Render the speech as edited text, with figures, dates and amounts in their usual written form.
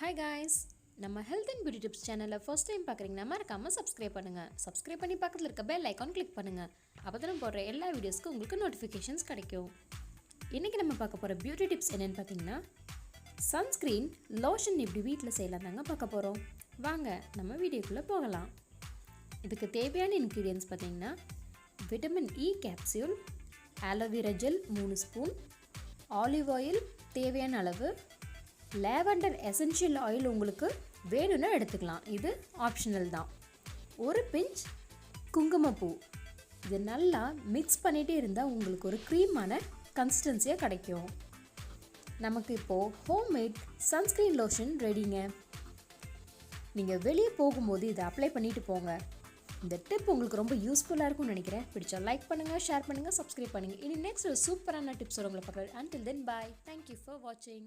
Hi guys, நம்ம Health and Beauty Tips சேனலை first time பார்க்குறீங்கன்னா மறக்காம subscribe பண்ணுங்க. subscribe பண்ணி பக்கத்தில் இருக்க bell icon click பண்ணுங்க. அப்பதான் போடுற எல்லா வீடியோஸ்க்கு உங்களுக்கு notifications கிடைக்கும். இன்னைக்கு நம்ம பார்க்க போற beauty tips என்னன்னு பார்த்தீங்கன்னா sunscreen lotion எப்படி வீட்டில் செய்யலாம் தாங்க பார்க்க போறோம். வாங்க நம்ம வீடியோக்குள்ள போகலாம். இதுக்கு தேவையான ingredients பார்த்தீங்கன்னா vitamin E capsule, aloe vera gel 3 spoon, olive oil தேவையான அளவு, lavender essential oil உங்களுக்கு வேணும்னா எடுத்துக்கலாம், இது ஆப்ஷனல் தான். ஒரு பிஞ்ச் குங்குமப்பூ. இது நல்லா மிக்ஸ் பண்ணிட்டே இருந்தால் உங்களுக்கு ஒரு க்ரீமான கன்சிஸ்டன்சியாக கிடைக்கும். நமக்கு இப்போது ஹோம்மேட் சன்ஸ்க்ரீன் லோஷன் ரெடிங்க. நீங்கள் வெளியே போகும்போது இதை அப்ளை பண்ணிட்டு போங்க. இந்த டிப் உங்களுக்கு ரொம்ப யூஸ்ஃபுல்லாக இருக்கும்னு நினைக்கிறேன். பிடிச்சா லைக் பண்ணுங்கள், ஷேர் பண்ணுங்கள், சப்ஸ்கிரைப் பண்ணுங்கள். இனி நெக்ஸ்ட் ஒரு சூப்பரான டிப்ஸோட உங்களை பார்க்குறேன். until then bye. Thank you for watching.